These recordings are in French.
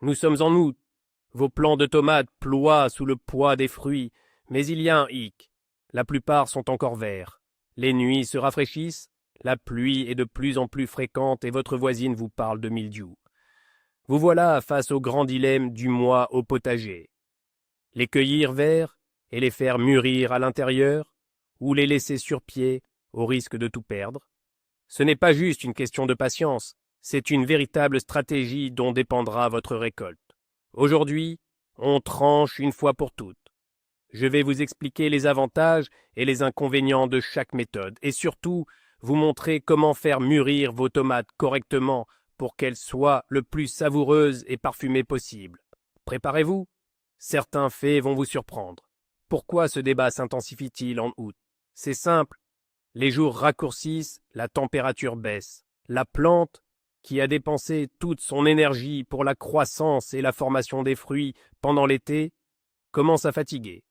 Nous sommes en août. Vos plants de tomates ploient sous le poids des fruits, mais il y a un hic. La plupart sont encore verts. Les nuits se rafraîchissent, la pluie est de plus en plus fréquente et votre voisine vous parle de mildiou. Vous voilà face au grand dilemme du mois au potager. Les cueillir verts et les faire mûrir à l'intérieur, ou les laisser sur pied au risque de tout perdre. Ce n'est pas juste une question de patience, c'est une véritable stratégie dont dépendra votre récolte. Aujourd'hui, on tranche une fois pour toutes. Je vais vous expliquer les avantages et les inconvénients de chaque méthode, et surtout vous montrer comment faire mûrir vos tomates correctement pour qu'elles soient le plus savoureuses et parfumées possible. Préparez-vous, certains faits vont vous surprendre. Pourquoi ce débat s'intensifie-t-il en août? C'est simple, les jours raccourcissent, la température baisse. La plante, qui a dépensé toute son énergie pour la croissance et la formation des fruits pendant l'été, commence à fatiguer.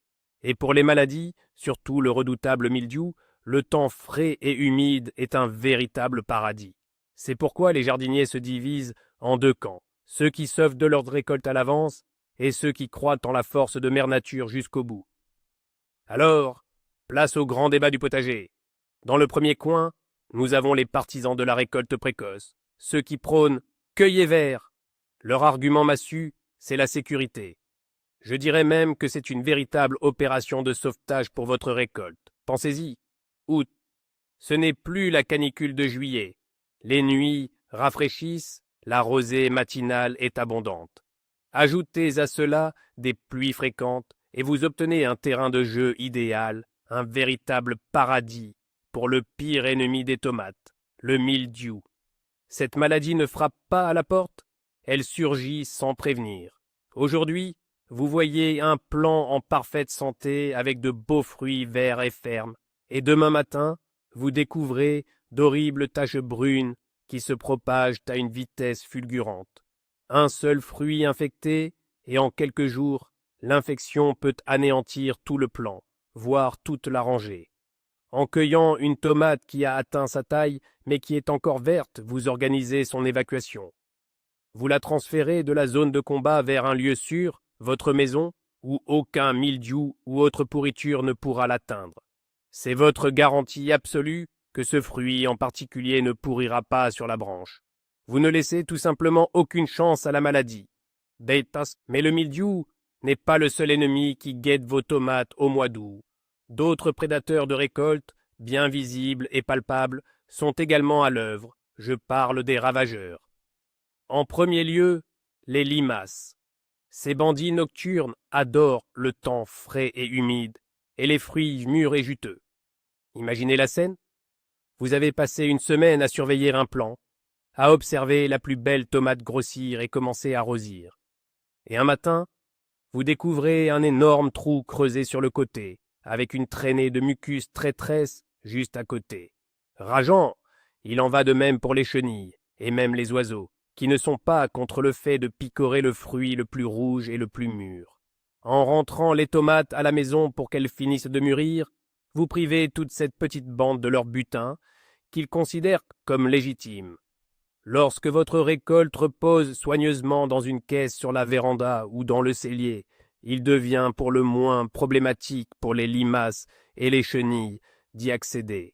Et pour les maladies, surtout le redoutable mildiou, le temps frais et humide est un véritable paradis. C'est pourquoi les jardiniers se divisent en deux camps, ceux qui sauvent de leur récolte à l'avance et ceux qui croient en la force de Mère Nature jusqu'au bout. Alors, place au grand débat du potager. Dans le premier coin, nous avons les partisans de la récolte précoce, ceux qui prônent « cueillez vert ». Leur argument massu, c'est la sécurité. Je dirais même que c'est une véritable opération de sauvetage pour votre récolte. Pensez-y. Août. Ce n'est plus la canicule de juillet. Les nuits rafraîchissent, la rosée matinale est abondante. Ajoutez à cela des pluies fréquentes et vous obtenez un terrain de jeu idéal, un véritable paradis pour le pire ennemi des tomates, le mildiou. Cette maladie ne frappe pas à la porte, elle surgit sans prévenir. Aujourd'hui, vous voyez un plant en parfaite santé avec de beaux fruits verts et fermes, et demain matin, vous découvrez d'horribles taches brunes qui se propagent à une vitesse fulgurante. Un seul fruit infecté, et en quelques jours, l'infection peut anéantir tout le plant, voire toute la rangée. En cueillant une tomate qui a atteint sa taille, mais qui est encore verte, vous organisez son évacuation. Vous la transférez de la zone de combat vers un lieu sûr, votre maison, où aucun mildiou ou autre pourriture ne pourra l'atteindre. C'est votre garantie absolue que ce fruit en particulier ne pourrira pas sur la branche. Vous ne laissez tout simplement aucune chance à la maladie. Mais le mildiou n'est pas le seul ennemi qui guette vos tomates au mois d'août. D'autres prédateurs de récolte, bien visibles et palpables, sont également à l'œuvre. Je parle des ravageurs. En premier lieu, les limaces. Ces bandits nocturnes adorent le temps frais et humide, et les fruits mûrs et juteux. Imaginez la scène. Vous avez passé une semaine à surveiller un plant, à observer la plus belle tomate grossir et commencer à rosir. Et un matin, vous découvrez un énorme trou creusé sur le côté, avec une traînée de mucus traîtresse juste à côté. Rageant, il en va de même pour les chenilles, et même les oiseaux, qui ne sont pas contre le fait de picorer le fruit le plus rouge et le plus mûr. En rentrant les tomates à la maison pour qu'elles finissent de mûrir, vous privez toute cette petite bande de leur butin, qu'ils considèrent comme légitime. Lorsque votre récolte repose soigneusement dans une caisse sur la véranda ou dans le cellier, il devient pour le moins problématique pour les limaces et les chenilles d'y accéder.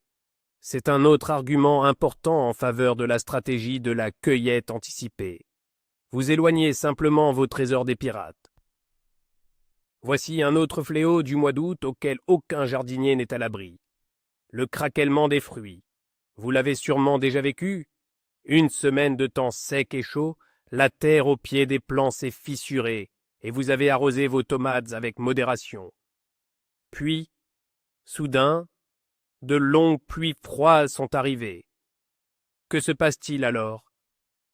C'est un autre argument important en faveur de la stratégie de la cueillette anticipée. Vous éloignez simplement vos trésors des pirates. Voici un autre fléau du mois d'août auquel aucun jardinier n'est à l'abri. Le craquellement des fruits. Vous l'avez sûrement déjà vécu. Une semaine de temps sec et chaud, la terre au pied des plants s'est fissurée et vous avez arrosé vos tomates avec modération. Puis, soudain, de longues pluies froides sont arrivées. Que se passe-t-il alors?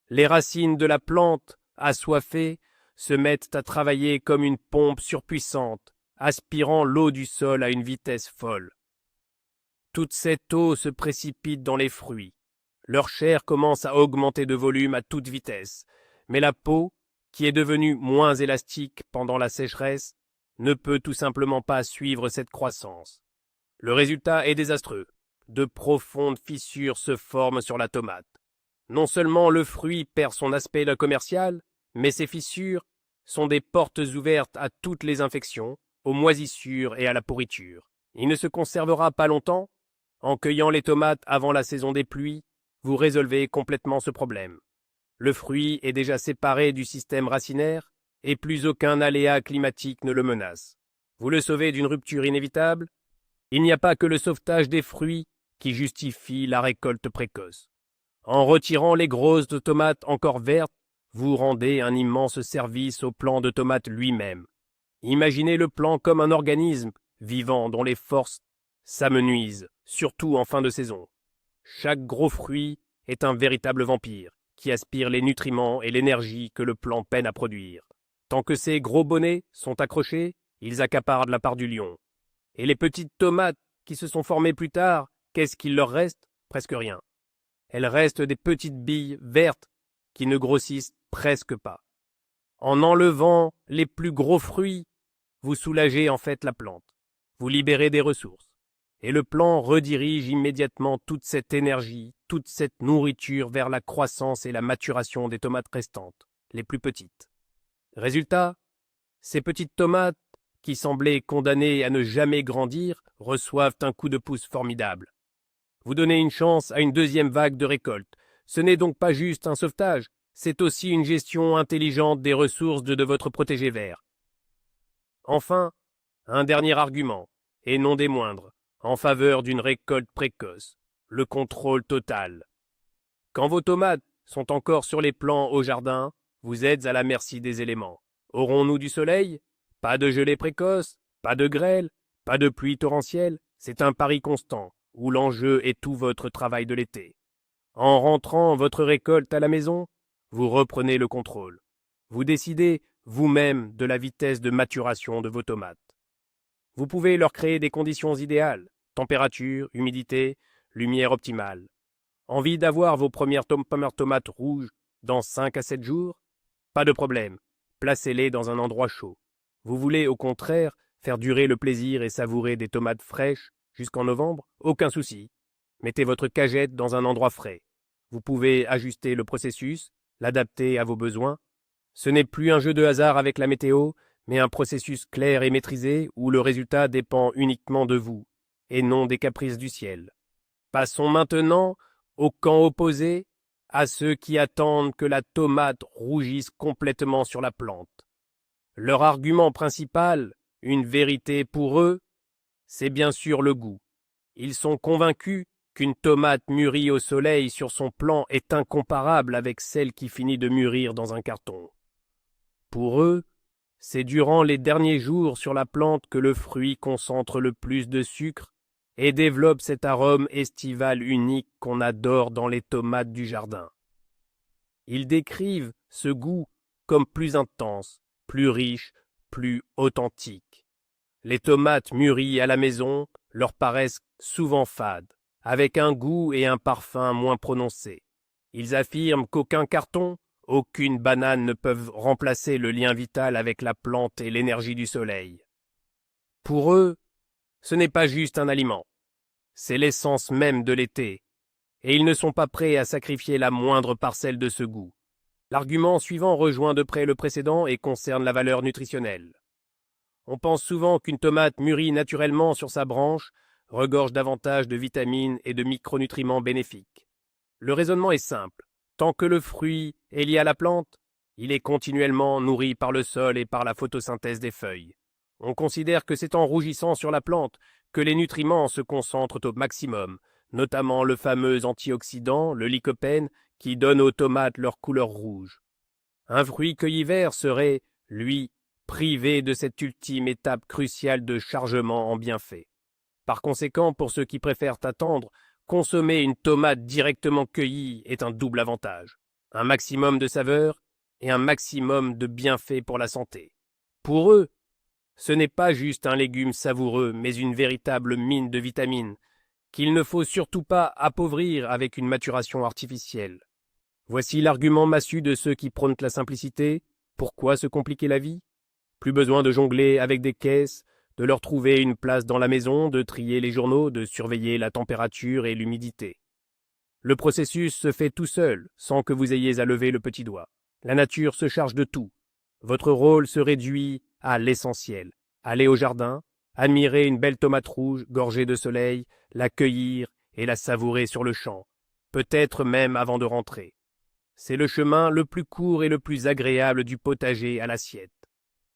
Les racines de la plante, assoiffées, se mettent à travailler comme une pompe surpuissante, aspirant l'eau du sol à une vitesse folle. Toute cette eau se précipite dans les fruits. Leur chair commence à augmenter de volume à toute vitesse, mais la peau, qui est devenue moins élastique pendant la sécheresse, ne peut tout simplement pas suivre cette croissance. Le résultat est désastreux. De profondes fissures se forment sur la tomate. Non seulement le fruit perd son aspect commercial, Mais ces fissures sont des portes ouvertes à toutes les infections, aux moisissures et à la pourriture. Il ne se conservera pas longtemps. En cueillant les tomates avant la saison des pluies, vous résolvez complètement ce problème. Le fruit est déjà séparé du système racinaire et plus aucun aléa climatique ne le menace. Vous le sauvez d'une rupture inévitable. Il n'y a pas que le sauvetage des fruits qui justifie la récolte précoce. En retirant les grosses tomates encore vertes, vous rendez un immense service au plant de tomate lui-même. Imaginez le plant comme un organisme vivant dont les forces s'amenuisent, surtout en fin de saison. Chaque gros fruit est un véritable vampire qui aspire les nutriments et l'énergie que le plant peine à produire. Tant que ces gros bonnets sont accrochés, ils accaparent de la part du lion. Et les petites tomates qui se sont formées plus tard, qu'est-ce qu'il leur reste? Presque rien. Elles restent des petites billes vertes qui ne grossissent presque pas. En enlevant les plus gros fruits, vous soulagez en fait la plante. Vous libérez des ressources. Et le plant redirige immédiatement toute cette énergie, toute cette nourriture vers la croissance et la maturation des tomates restantes, les plus petites. Résultat, ces petites tomates, qui semblaient condamnées à ne jamais grandir, reçoivent un coup de pouce formidable. Vous donnez une chance à une deuxième vague de récolte. Ce n'est donc pas juste un sauvetage, c'est aussi une gestion intelligente des ressources de votre protégé vert. Enfin, un dernier argument, et non des moindres, en faveur d'une récolte précoce, le contrôle total. Quand vos tomates sont encore sur les plants au jardin, vous êtes à la merci des éléments. Aurons-nous du soleil? Pas de gelée précoce, pas de grêle, pas de pluie torrentielle, c'est un pari constant, où l'enjeu est tout votre travail de l'été. En rentrant votre récolte à la maison, vous reprenez le contrôle. Vous décidez vous-même de la vitesse de maturation de vos tomates. Vous pouvez leur créer des conditions idéales, température, humidité, lumière optimale. Envie d'avoir vos premières tomates rouges dans 5 à 7 jours? Pas de problème, placez-les dans un endroit chaud. Vous voulez au contraire faire durer le plaisir et savourer des tomates fraîches jusqu'en novembre? Aucun souci. Mettez votre cagette dans un endroit frais. Vous pouvez ajuster le processus, l'adapter à vos besoins. Ce n'est plus un jeu de hasard avec la météo, mais un processus clair et maîtrisé où le résultat dépend uniquement de vous, et non des caprices du ciel. Passons maintenant au camp opposé, à ceux qui attendent que la tomate rougisse complètement sur la plante. Leur argument principal, une vérité pour eux, c'est bien sûr le goût. Ils sont convaincus qu'une tomate mûrie au soleil sur son plant est incomparable avec celle qui finit de mûrir dans un carton. Pour eux, c'est durant les derniers jours sur la plante que le fruit concentre le plus de sucre et développe cet arôme estival unique qu'on adore dans les tomates du jardin. Ils décrivent ce goût comme plus intense, plus riche, plus authentique. Les tomates mûries à la maison leur paraissent souvent fades, avec un goût et un parfum moins prononcés. Ils affirment qu'aucun carton, aucune banane ne peuvent remplacer le lien vital avec la plante et l'énergie du soleil. Pour eux, ce n'est pas juste un aliment, c'est l'essence même de l'été, et ils ne sont pas prêts à sacrifier la moindre parcelle de ce goût. L'argument suivant rejoint de près le précédent et concerne la valeur nutritionnelle. On pense souvent qu'une tomate mûrie naturellement sur sa branche regorge davantage de vitamines et de micronutriments bénéfiques. Le raisonnement est simple. Tant que le fruit est lié à la plante, il est continuellement nourri par le sol et par la photosynthèse des feuilles. On considère que c'est en rougissant sur la plante que les nutriments se concentrent au maximum, notamment le fameux antioxydant, le lycopène, qui donne aux tomates leur couleur rouge. Un fruit cueilli vert serait, lui, privé de cette ultime étape cruciale de chargement en bienfaits. Par conséquent, pour ceux qui préfèrent attendre, consommer une tomate directement cueillie est un double avantage. Un maximum de saveur et un maximum de bienfaits pour la santé. Pour eux, ce n'est pas juste un légume savoureux, mais une véritable mine de vitamines, qu'il ne faut surtout pas appauvrir avec une maturation artificielle. Voici l'argument massu de ceux qui prônent la simplicité. Pourquoi se compliquer la vie? Plus besoin de jongler avec des caisses, de leur trouver une place dans la maison, de trier les journaux, de surveiller la température et l'humidité. Le processus se fait tout seul, sans que vous ayez à lever le petit doigt. La nature se charge de tout. Votre rôle se réduit à l'essentiel. Aller au jardin, admirer une belle tomate rouge gorgée de soleil, la cueillir et la savourer sur le champ, peut-être même avant de rentrer. C'est le chemin le plus court et le plus agréable du potager à l'assiette.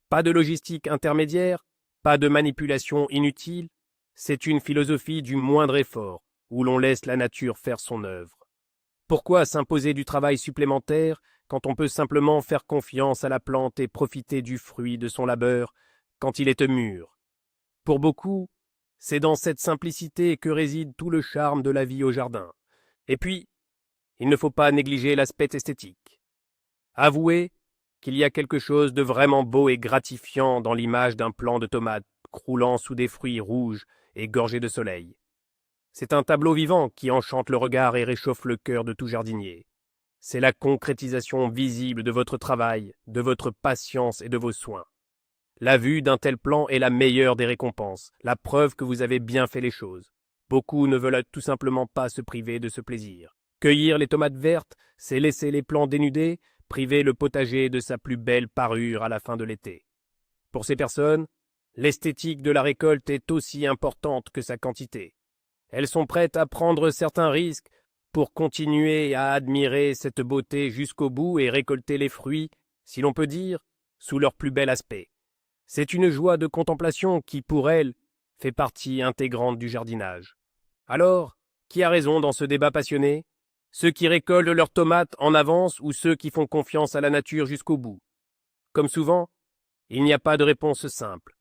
Pas de logistique intermédiaire, pas de manipulation inutile, c'est une philosophie du moindre effort, où l'on laisse la nature faire son œuvre. Pourquoi s'imposer du travail supplémentaire quand on peut simplement faire confiance à la plante et profiter du fruit de son labeur quand il est mûr? Pour beaucoup, c'est dans cette simplicité que réside tout le charme de la vie au jardin. Et puis, il ne faut pas négliger l'aspect esthétique. Avouez qu'il y a quelque chose de vraiment beau et gratifiant dans l'image d'un plant de tomates croulant sous des fruits rouges et gorgés de soleil. C'est un tableau vivant qui enchante le regard et réchauffe le cœur de tout jardinier. C'est la concrétisation visible de votre travail, de votre patience et de vos soins. La vue d'un tel plan est la meilleure des récompenses, la preuve que vous avez bien fait les choses. Beaucoup ne veulent tout simplement pas se priver de ce plaisir. Cueillir les tomates vertes, c'est laisser les plants dénudés, priver le potager de sa plus belle parure à la fin de l'été. Pour ces personnes, l'esthétique de la récolte est aussi importante que sa quantité. Elles sont prêtes à prendre certains risques pour continuer à admirer cette beauté jusqu'au bout et récolter les fruits, si l'on peut dire, sous leur plus bel aspect. C'est une joie de contemplation qui, pour elles, fait partie intégrante du jardinage. Alors, qui a raison dans ce débat passionné? Ceux qui récoltent leurs tomates en avance ou ceux qui font confiance à la nature jusqu'au bout? Comme souvent, il n'y a pas de réponse simple.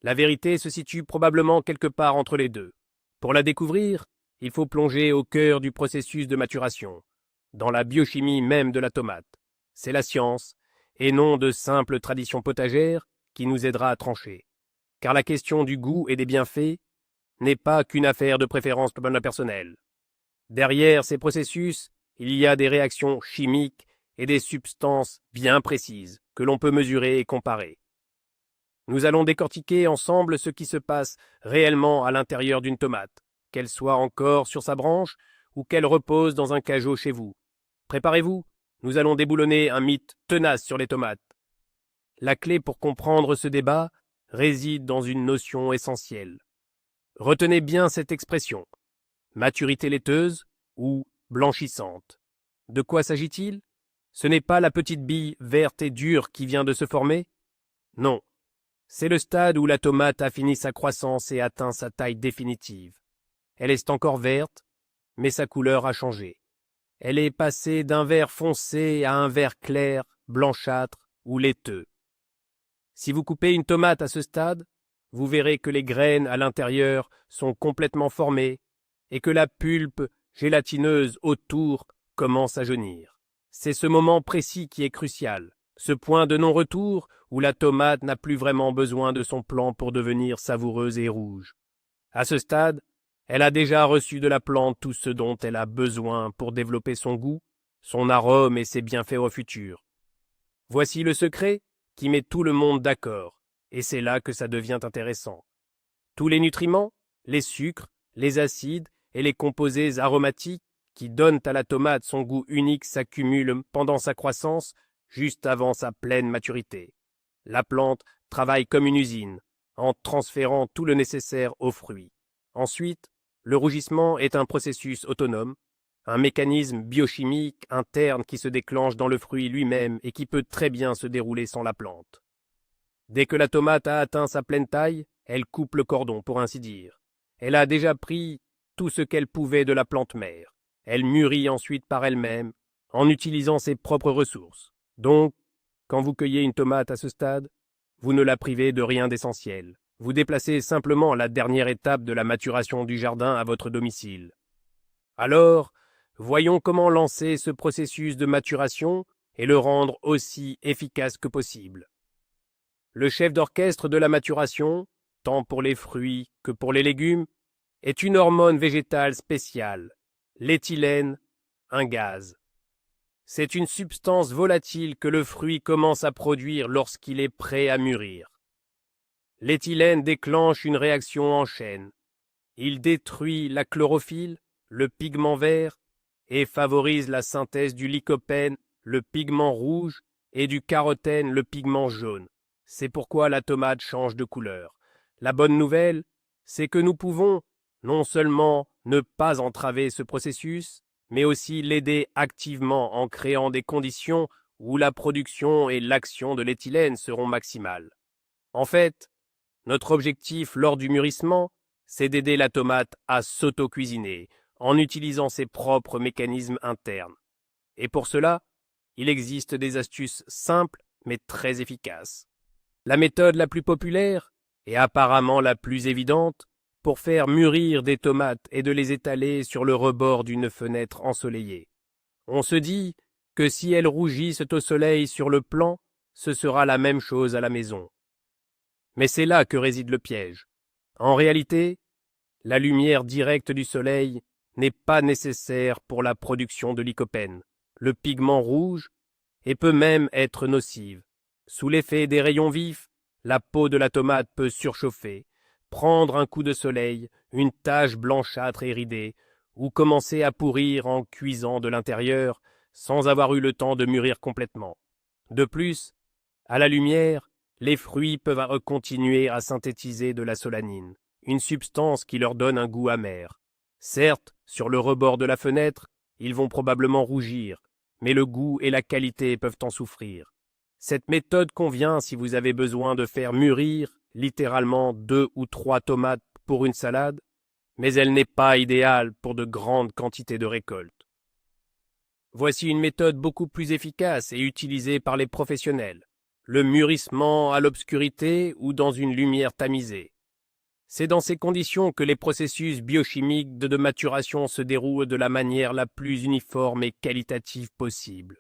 La vérité se situe probablement quelque part entre les deux. Pour la découvrir, il faut plonger au cœur du processus de maturation, dans la biochimie même de la tomate. C'est la science, et non de simples traditions potagères, qui nous aidera à trancher. Car la question du goût et des bienfaits n'est pas qu'une affaire de préférence personnelle. Derrière ces processus, il y a des réactions chimiques et des substances bien précises que l'on peut mesurer et comparer. Nous allons décortiquer ensemble ce qui se passe réellement à l'intérieur d'une tomate, qu'elle soit encore sur sa branche ou qu'elle repose dans un cajot chez vous. Préparez-vous, nous allons déboulonner un mythe tenace sur les tomates. La clé pour comprendre ce débat réside dans une notion essentielle. Retenez bien cette expression. Maturité laiteuse ou blanchissante. De quoi s'agit-il? Ce n'est pas la petite bille verte et dure qui vient de se former? Non. C'est le stade où la tomate a fini sa croissance et atteint sa taille définitive. Elle est encore verte, mais sa couleur a changé. Elle est passée d'un vert foncé à un vert clair, blanchâtre ou laiteux. Si vous coupez une tomate à ce stade, vous verrez que les graines à l'intérieur sont complètement formées et que la pulpe gélatineuse autour commence à jaunir. C'est ce moment précis qui est crucial, ce point de non-retour où la tomate n'a plus vraiment besoin de son plant pour devenir savoureuse et rouge. À ce stade, elle a déjà reçu de la plante tout ce dont elle a besoin pour développer son goût, son arôme et ses bienfaits au futur. Voici le secret qui met tout le monde d'accord, et c'est là que ça devient intéressant. Tous les nutriments, les sucres, les acides et les composés aromatiques qui donnent à la tomate son goût unique s'accumulent pendant sa croissance, juste avant sa pleine maturité. La plante travaille comme une usine, en transférant tout le nécessaire aux fruits. Ensuite, le rougissement est un processus autonome, un mécanisme biochimique interne qui se déclenche dans le fruit lui-même et qui peut très bien se dérouler sans la plante. Dès que la tomate a atteint sa pleine taille, elle coupe le cordon, pour ainsi dire. Elle a déjà pris tout ce qu'elle pouvait de la plante mère. Elle mûrit ensuite par elle-même, en utilisant ses propres ressources. Donc, quand vous cueillez une tomate à ce stade, vous ne la privez de rien d'essentiel. Vous déplacez simplement la dernière étape de la maturation du jardin à votre domicile. Alors, voyons comment lancer ce processus de maturation et le rendre aussi efficace que possible. Le chef d'orchestre de la maturation, tant pour les fruits que pour les légumes, est une hormone végétale spéciale, l'éthylène, un gaz. C'est une substance volatile que le fruit commence à produire lorsqu'il est prêt à mûrir. L'éthylène déclenche une réaction en chaîne. Il détruit la chlorophylle, le pigment vert, et favorise la synthèse du lycopène, le pigment rouge, et du carotène le pigment jaune. C'est pourquoi la tomate change de couleur. La bonne nouvelle, c'est que nous pouvons non seulement ne pas entraver ce processus, mais aussi l'aider activement en créant des conditions où la production et l'action de l'éthylène seront maximales. En fait, notre objectif lors du mûrissement, c'est d'aider la tomate à s'auto-cuisiner en utilisant ses propres mécanismes internes. Et pour cela, il existe des astuces simples mais très efficaces. La méthode la plus populaire, et apparemment la plus évidente, pour faire mûrir des tomates est de les étaler sur le rebord d'une fenêtre ensoleillée. On se dit que si elles rougissent au soleil sur le plan, ce sera la même chose à la maison. Mais c'est là que réside le piège. En réalité, la lumière directe du soleil n'est pas nécessaire pour la production de lycopène, le pigment rouge, et peut même être nocive. Sous l'effet des rayons vifs, la peau de la tomate peut surchauffer, prendre un coup de soleil, une tache blanchâtre et ridée, ou commencer à pourrir en cuisant de l'intérieur, sans avoir eu le temps de mûrir complètement. De plus, à la lumière, les fruits peuvent continuer à synthétiser de la solanine, une substance qui leur donne un goût amer. Certes, sur le rebord de la fenêtre, ils vont probablement rougir, mais le goût et la qualité peuvent en souffrir. Cette méthode convient si vous avez besoin de faire mûrir littéralement 2 ou 3 tomates pour une salade, mais elle n'est pas idéale pour de grandes quantités de récolte. Voici une méthode beaucoup plus efficace et utilisée par les professionnels, le mûrissement à l'obscurité ou dans une lumière tamisée. C'est dans ces conditions que les processus biochimiques de maturation se déroulent de la manière la plus uniforme et qualitative possible.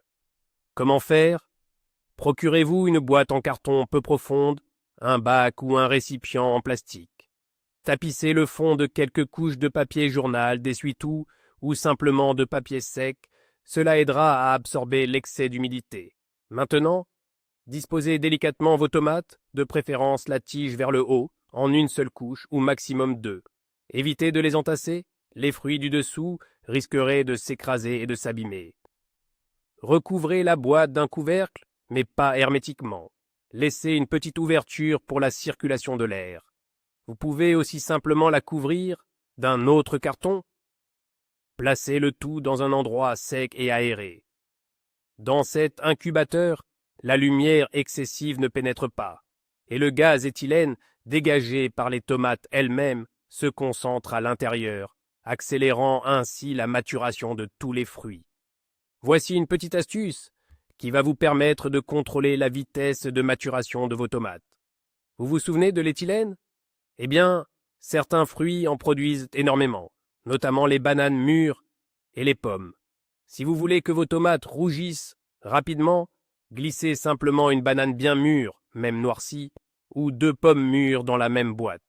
Comment faire? Procurez-vous une boîte en carton peu profonde, un bac ou un récipient en plastique. Tapissez le fond de quelques couches de papier journal, d'essuie-tout ou simplement de papier sec. Cela aidera à absorber l'excès d'humidité. Maintenant, disposez délicatement vos tomates, de préférence la tige vers le haut, en une seule couche ou maximum 2. Évitez de les entasser, les fruits du dessous risqueraient de s'écraser et de s'abîmer. Recouvrez la boîte d'un couvercle, mais pas hermétiquement. Laissez une petite ouverture pour la circulation de l'air. Vous pouvez aussi simplement la couvrir d'un autre carton. Placez le tout dans un endroit sec et aéré. Dans cet incubateur, la lumière excessive ne pénètre pas, et le gaz éthylène dégagé par les tomates elles-mêmes se concentre à l'intérieur, accélérant ainsi la maturation de tous les fruits. Voici une petite astuce qui va vous permettre de contrôler la vitesse de maturation de vos tomates. Vous vous souvenez de l'éthylène? Eh bien, certains fruits en produisent énormément, notamment les bananes mûres et les pommes. Si vous voulez que vos tomates rougissent rapidement, glissez simplement une banane bien mûre, même noircie, ou 2 pommes mûres dans la même boîte.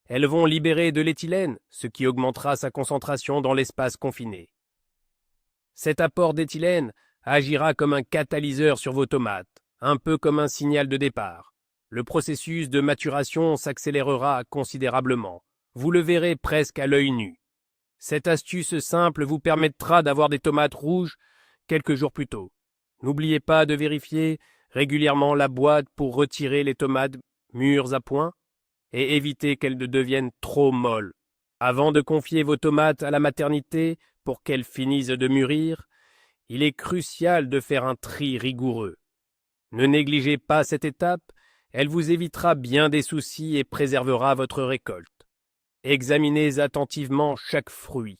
Elles vont libérer de l'éthylène, ce qui augmentera sa concentration dans l'espace confiné. Cet apport d'éthylène agira comme un catalyseur sur vos tomates, un peu comme un signal de départ. Le processus de maturation s'accélérera considérablement. Vous le verrez presque à l'œil nu. Cette astuce simple vous permettra d'avoir des tomates rouges quelques jours plus tôt. N'oubliez pas de vérifier régulièrement la boîte pour retirer les tomates mûres à point et éviter qu'elles ne deviennent trop molles. Avant de confier vos tomates à la maternité pour qu'elles finissent de mûrir, il est crucial de faire un tri rigoureux. Ne négligez pas cette étape, elle vous évitera bien des soucis et préservera votre récolte. Examinez attentivement chaque fruit.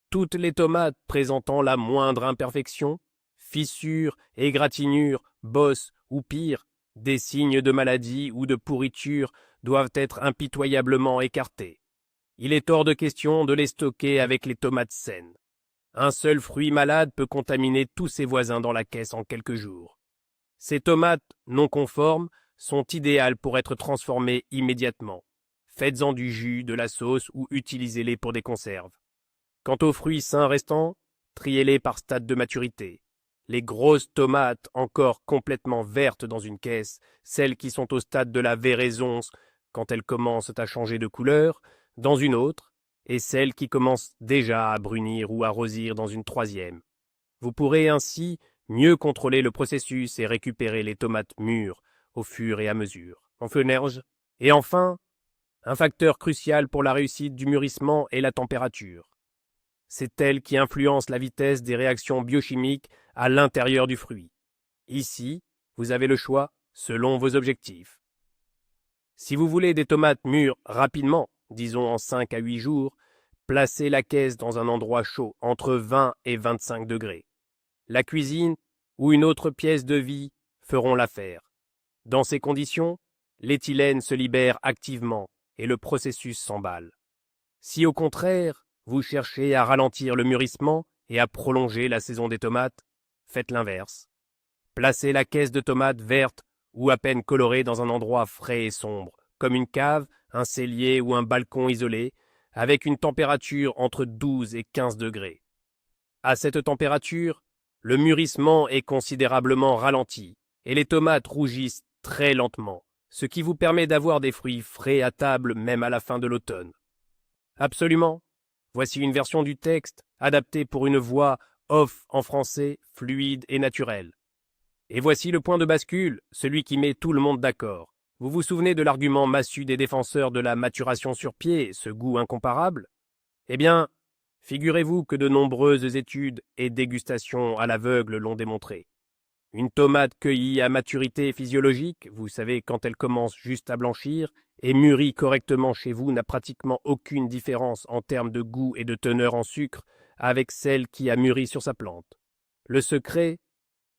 Toutes les tomates présentant la moindre imperfection, fissures, égratignures, bosses ou pire, des signes de maladie ou de pourriture doivent être impitoyablement écartés. Il est hors de question de les stocker avec les tomates saines. Un seul fruit malade peut contaminer tous ses voisins dans la caisse en quelques jours. Ces tomates non conformes sont idéales pour être transformées immédiatement. Faites-en du jus, de la sauce ou utilisez-les pour des conserves. Quant aux fruits sains restants, triez-les par stade de maturité. Les grosses tomates encore complètement vertes dans une caisse, celles qui sont au stade de la véraison quand elles commencent à changer de couleur, dans une autre, et celles qui commencent déjà à brunir ou à rosir dans une troisième. Vous pourrez ainsi mieux contrôler le processus et récupérer les tomates mûres au fur et à mesure. Et enfin, un facteur crucial pour la réussite du mûrissement est la température. C'est elle qui influence la vitesse des réactions biochimiques à l'intérieur du fruit. Ici, vous avez le choix selon vos objectifs. Si vous voulez des tomates mûres rapidement, disons en 5 à 8 jours, placez la caisse dans un endroit chaud, entre 20 et 25 degrés. La cuisine ou une autre pièce de vie feront l'affaire. Dans ces conditions, l'éthylène se libère activement et le processus s'emballe. Si au contraire, vous cherchez à ralentir le mûrissement et à prolonger la saison des tomates, faites l'inverse. Placez la caisse de tomates vertes ou à peine colorée dans un endroit frais et sombre, comme une cave, un cellier ou un balcon isolé, avec une température entre 12 et 15 degrés. À cette température, le mûrissement est considérablement ralenti et les tomates rougissent très lentement, ce qui vous permet d'avoir des fruits frais à table même à la fin de l'automne. Absolument. Voici une version du texte adaptée pour une voix off en français, fluide et naturelle. Et voici le point de bascule, celui qui met tout le monde d'accord. Vous vous souvenez de l'argument massu des défenseurs de la maturation sur pied, ce goût incomparable? Eh bien, figurez-vous que de nombreuses études et dégustations à l'aveugle l'ont démontré. Une tomate cueillie à maturité physiologique, vous savez quand elle commence juste à blanchir, et mûrie correctement chez vous n'a pratiquement aucune différence en termes de goût et de teneur en sucre avec celle qui a mûri sur sa plante. Le secret,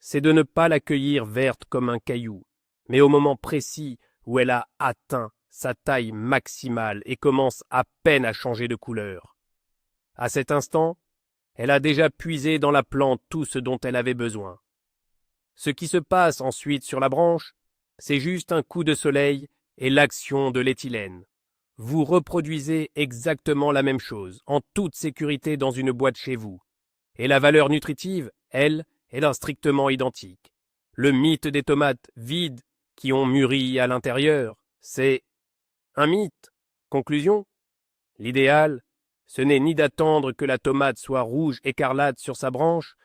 c'est de ne pas la cueillir verte comme un caillou, mais au moment précis où elle a atteint sa taille maximale et commence à peine à changer de couleur. À cet instant, elle a déjà puisé dans la plante tout ce dont elle avait besoin. Ce qui se passe ensuite sur la branche, c'est juste un coup de soleil et l'action de l'éthylène. Vous reproduisez exactement la même chose, en toute sécurité dans une boîte chez vous. Et la valeur nutritive, elle, est strictement identique. Le mythe des tomates vides qui ont mûri à l'intérieur, c'est un mythe. Conclusion, l'idéal, ce n'est ni d'attendre que la tomate soit rouge écarlate sur sa branche,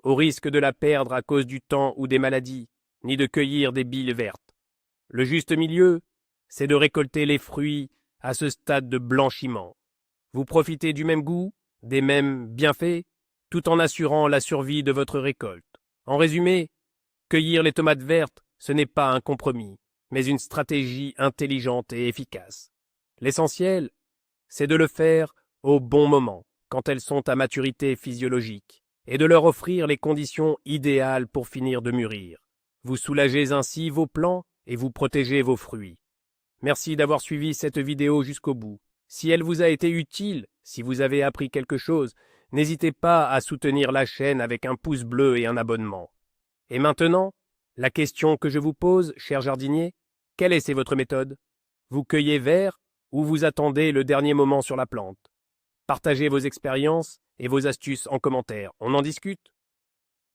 au risque de la perdre à cause du temps ou des maladies, ni de cueillir des billes vertes. Le juste milieu, c'est de récolter les fruits à ce stade de blanchiment. Vous profitez du même goût, des mêmes bienfaits, tout en assurant la survie de votre récolte. En résumé, cueillir les tomates vertes, ce n'est pas un compromis, mais une stratégie intelligente et efficace. L'essentiel, c'est de le faire au bon moment, quand elles sont à maturité physiologique, et de leur offrir les conditions idéales pour finir de mûrir. Vous soulagez ainsi vos plants et vous protégez vos fruits. Merci d'avoir suivi cette vidéo jusqu'au bout. Si elle vous a été utile, si vous avez appris quelque chose, n'hésitez pas à soutenir la chaîne avec un pouce bleu et un abonnement. Et maintenant, la question que je vous pose, cher jardinier, quelle est votre méthode? Vous cueillez vert ou vous attendez le dernier moment sur la plante? Partagez vos expériences et vos astuces en commentaire. On en discute?